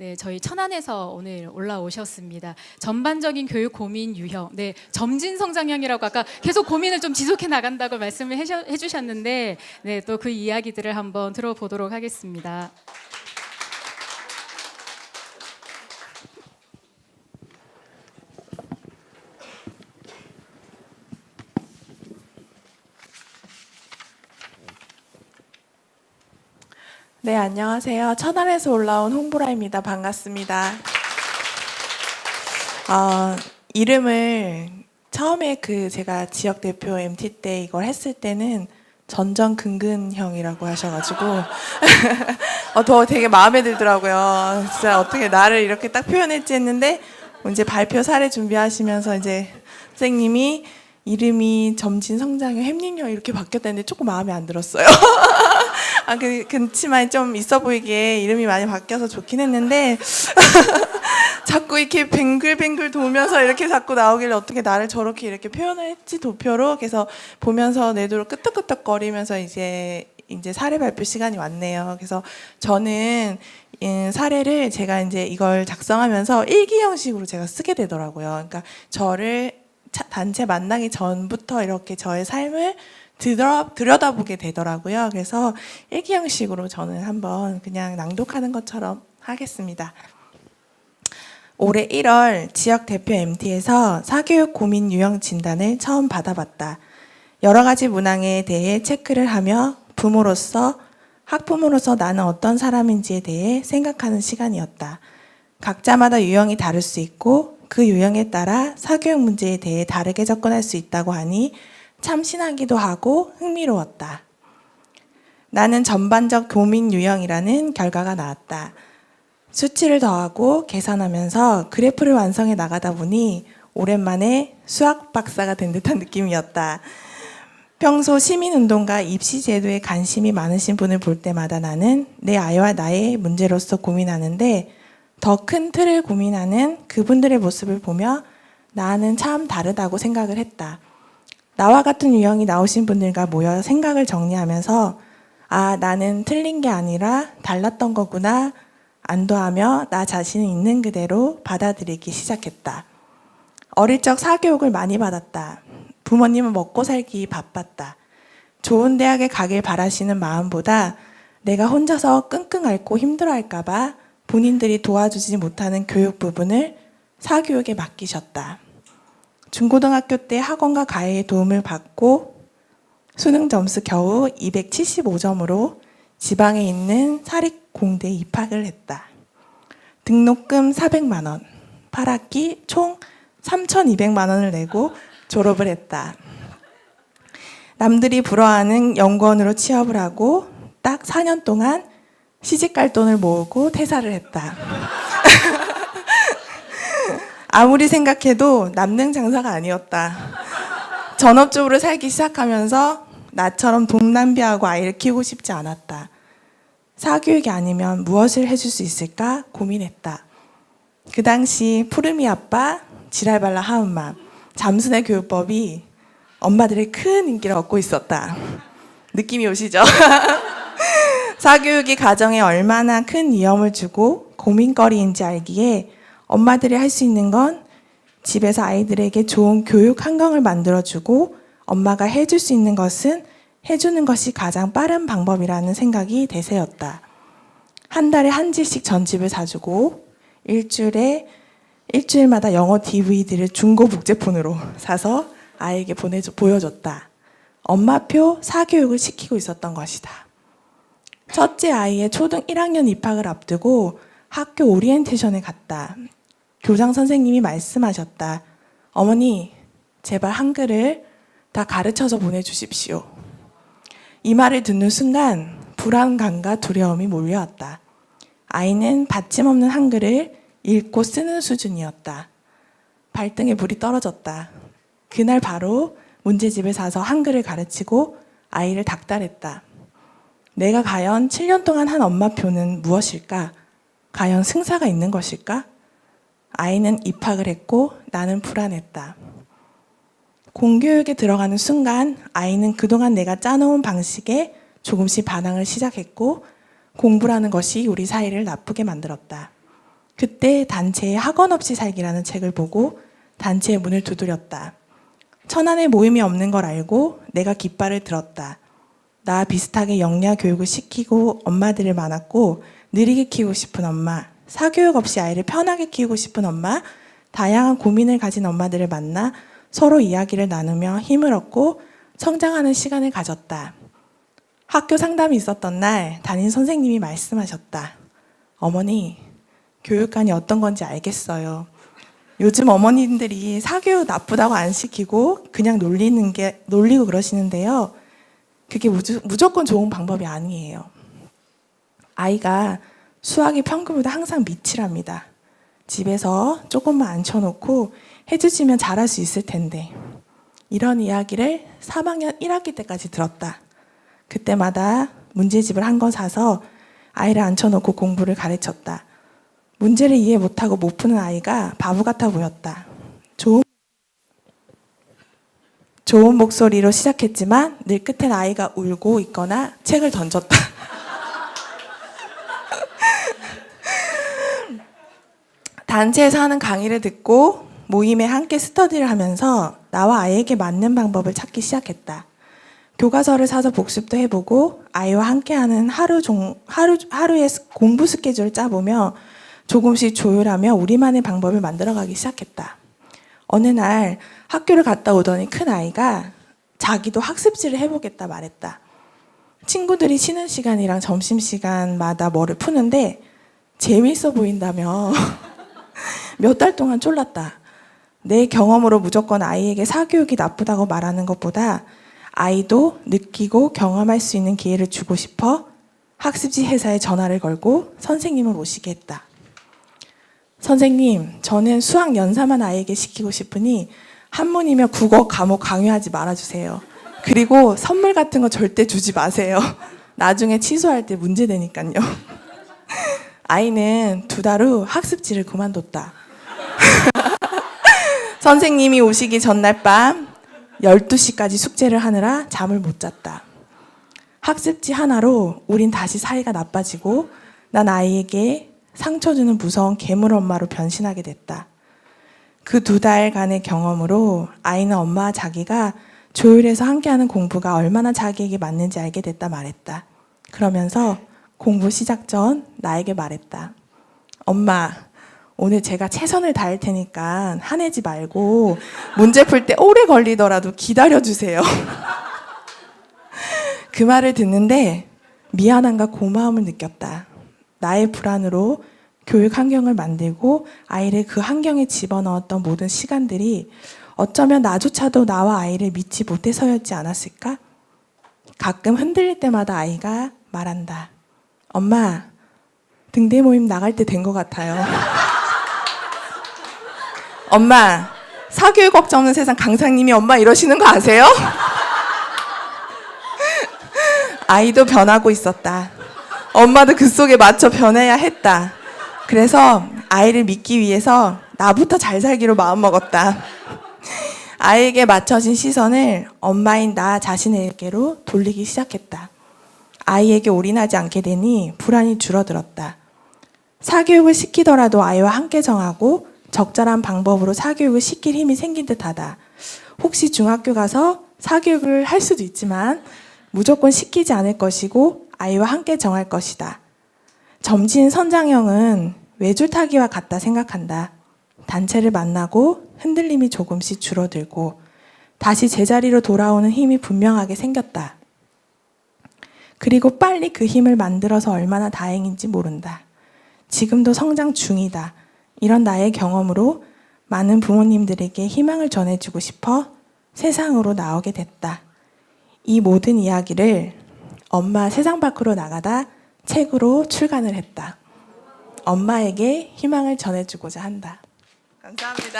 네, 저희 천안에서 오늘 올라오셨습니다. 전반적인 교육 고민 유형, 네, 점진 성장형이라고 아까 계속 고민을 좀 지속해 나간다고 말씀을 해주셨는데, 네, 또 그 이야기들을 한번 들어보도록 하겠습니다. 네, 안녕하세요. 천안에서 올라온 홍보라입니다. 반갑습니다. 이름을 처음에 제가 지역 대표 MT 때 이걸 했을 때는 전전긍긍형이라고 하셔가지고 더 되게 마음에 들더라고요. 진짜 어떻게 나를 이렇게 딱 표현했지 했는데 이제 발표 사례 준비하시면서 이제 선생님이 이름이 점진성장형 햄린형 이렇게 바뀌었다는데 조금 마음에 안 들었어요. 그렇지만 좀 있어 보이게 이름이 많이 바뀌어서 좋긴 했는데 자꾸 이렇게 뱅글뱅글 돌면서 이렇게 자꾸 나오길래 어떻게 나를 저렇게 이렇게 표현을 했지 도표로. 그래서 보면서 내 눈을 끄덕끄덕거리면서 이제 사례 발표 시간이 왔네요. 그래서 저는 사례를 제가 이제 이걸 작성하면서 일기 형식으로 제가 쓰게 되더라고요. 그러니까 저를 단체 만나기 전부터 이렇게 저의 삶을 들여다보게 되더라고요. 그래서 일기 형식으로 저는 한번 그냥 낭독하는 것처럼 하겠습니다. 올해 1월 지역 대표 MT에서 사교육 고민 유형 진단을 처음 받아봤다. 여러 가지 문항에 대해 체크를 하며 학부모로서 나는 어떤 사람인지에 대해 생각하는 시간이었다. 각자마다 유형이 다를 수 있고 그 유형에 따라 사교육 문제에 대해 다르게 접근할 수 있다고 하니 참신하기도 하고 흥미로웠다. 나는 전반적 고민 유형이라는 결과가 나왔다. 수치를 더하고 계산하면서 그래프를 완성해 나가다 보니 오랜만에 수학 박사가 된 듯한 느낌이었다. 평소 시민운동과 입시제도에 관심이 많으신 분을 볼 때마다 나는 내 아이와 나의 문제로서 고민하는데 더 큰 틀을 고민하는 그분들의 모습을 보며 나는 참 다르다고 생각을 했다. 나와 같은 유형이 나오신 분들과 모여 생각을 정리하면서 나는 틀린 게 아니라 달랐던 거구나 안도하며 나 자신이 있는 그대로 받아들이기 시작했다. 어릴 적 사교육을 많이 받았다. 부모님은 먹고 살기 바빴다. 좋은 대학에 가길 바라시는 마음보다 내가 혼자서 끙끙 앓고 힘들어할까 봐 본인들이 도와주지 못하는 교육 부분을 사교육에 맡기셨다. 중고등학교 때 학원과 가해의 도움을 받고 수능 점수 겨우 275점으로 지방에 있는 사립공대에 입학을 했다. 등록금 400만 원, 8학기 총 3,200만 원을 내고 졸업을 했다. 남들이 부러워하는 연구원으로 취업을 하고 딱 4년 동안 시집갈 돈을 모으고 퇴사를 했다. 아무리 생각해도 남는 장사가 아니었다. 전업주부로 살기 시작하면서 나처럼 돈 낭비하고 아이를 키우고 싶지 않았다. 사교육이 아니면 무엇을 해줄 수 있을까 고민했다. 그 당시 푸르미 아빠, 지랄발라 하은맘, 잠수내 교육법이 엄마들의 큰 인기를 얻고 있었다. 느낌이 오시죠? 사교육이 가정에 얼마나 큰 위험을 주고 고민거리인지 알기에 엄마들이 할 수 있는 건 집에서 아이들에게 좋은 교육 환경을 만들어주고 엄마가 해줄 수 있는 것은 해주는 것이 가장 빠른 방법이라는 생각이 대세였다. 한 달에 한 지씩 전집을 사주고 일주일마다 영어 DVD를 중고 복제폰으로 사서 아이에게 보여줬다. 엄마표 사교육을 시키고 있었던 것이다. 첫째 아이의 초등 1학년 입학을 앞두고 학교 오리엔테이션에 갔다. 교장 선생님이 말씀하셨다. 어머니, 제발 한글을 다 가르쳐서 보내주십시오. 이 말을 듣는 순간 불안감과 두려움이 몰려왔다. 아이는 받침없는 한글을 읽고 쓰는 수준이었다. 발등에 불이 떨어졌다. 그날 바로 문제집을 사서 한글을 가르치고 아이를 닥달했다. 내가 과연 7년 동안 한 엄마표는 무엇일까? 과연 승사가 있는 것일까? 아이는 입학을 했고 나는 불안했다. 공교육에 들어가는 순간 아이는 그동안 내가 짜놓은 방식에 조금씩 반항을 시작했고 공부라는 것이 우리 사이를 나쁘게 만들었다. 그때 단체의 학원 없이 살기라는 책을 보고 단체의 문을 두드렸다. 천안에 모임이 없는 걸 알고 내가 깃발을 들었다. 나와 비슷하게 영리한 교육을 시키고 엄마들이 많았고 느리게 키우고 싶은 엄마, 사교육 없이 아이를 편하게 키우고 싶은 엄마, 다양한 고민을 가진 엄마들을 만나 서로 이야기를 나누며 힘을 얻고 성장하는 시간을 가졌다. 학교 상담이 있었던 날 담임 선생님이 말씀하셨다. 어머니, 교육관이 어떤 건지 알겠어요. 요즘 어머님들이 사교육 나쁘다고 안 시키고 그냥 놀리고 그러시는데요. 그게 무조건 좋은 방법이 아니에요. 아이가 수학이 평균보다 항상 밑이랍니다. 집에서 조금만 앉혀놓고 해주시면 잘할 수 있을 텐데. 이런 이야기를 3학년 1학기 때까지 들었다. 그때마다 문제집을 한 권 사서 아이를 앉혀놓고 공부를 가르쳤다. 문제를 이해 못하고 못 푸는 아이가 바보 같아 보였다. 좋은 목소리로 시작했지만 늘 끝엔 아이가 울고 있거나 책을 던졌다. 단체에서 하는 강의를 듣고 모임에 함께 스터디를 하면서 나와 아이에게 맞는 방법을 찾기 시작했다. 교과서를 사서 복습도 해보고 아이와 함께하는 하루의 공부 스케줄을 짜보며 조금씩 조율하며 우리만의 방법을 만들어가기 시작했다. 어느 날 학교를 갔다 오더니 큰 아이가 자기도 학습지를 해보겠다 말했다. 친구들이 쉬는 시간이랑 점심시간마다 뭐를 푸는데 재미있어 보인다며 몇 달 동안 쫄랐다. 내 경험으로 무조건 아이에게 사교육이 나쁘다고 말하는 것보다 아이도 느끼고 경험할 수 있는 기회를 주고 싶어 학습지 회사에 전화를 걸고 선생님을 모시게 했다. 선생님, 저는 수학 연사만 아이에게 시키고 싶으니 한문이며 국어 과목 강요하지 말아주세요. 그리고 선물 같은 거 절대 주지 마세요. 나중에 취소할 때 문제되니까요. 아이는 2달 후 학습지를 그만뒀다. 선생님이 오시기 전날 밤 12시까지 숙제를 하느라 잠을 못 잤다. 학습지 하나로 우린 다시 사이가 나빠지고 난 아이에게 상처 주는 무서운 괴물 엄마로 변신하게 됐다. 그 2달간의 경험으로 아이는 엄마와 자기가 조율해서 함께하는 공부가 얼마나 자기에게 맞는지 알게 됐다 말했다. 그러면서 공부 시작 전 나에게 말했다. 엄마, 오늘 제가 최선을 다할 테니까 화내지 말고 문제 풀 때 오래 걸리더라도 기다려주세요. 그 말을 듣는데 미안함과 고마움을 느꼈다. 나의 불안으로 교육 환경을 만들고 아이를 그 환경에 집어넣었던 모든 시간들이 어쩌면 나조차도 나와 아이를 믿지 못해서였지 않았을까? 가끔 흔들릴 때마다 아이가 말한다. 엄마, 등대 모임 나갈 때 된 것 같아요. 엄마, 사교육 걱정 없는 세상 강사님이 엄마 이러시는 거 아세요? 아이도 변하고 있었다. 엄마도 그 속에 맞춰 변해야 했다. 그래서 아이를 믿기 위해서 나부터 잘 살기로 마음먹었다. 아이에게 맞춰진 시선을 엄마인 나 자신에게로 돌리기 시작했다. 아이에게 올인하지 않게 되니 불안이 줄어들었다. 사교육을 시키더라도 아이와 함께 정하고 적절한 방법으로 사교육을 시킬 힘이 생긴 듯하다. 혹시 중학교 가서 사교육을 할 수도 있지만 무조건 시키지 않을 것이고 아이와 함께 정할 것이다. 점진 선장형은 외줄타기와 같다 생각한다. 단체를 만나고 흔들림이 조금씩 줄어들고 다시 제자리로 돌아오는 힘이 분명하게 생겼다. 그리고 빨리 그 힘을 만들어서 얼마나 다행인지 모른다. 지금도 성장 중이다. 이런 나의 경험으로 많은 부모님들에게 희망을 전해주고 싶어 세상으로 나오게 됐다. 이 모든 이야기를 엄마 세상 밖으로 나가다 책으로 출간을 했다. 엄마에게 희망을 전해주고자 한다. 감사합니다.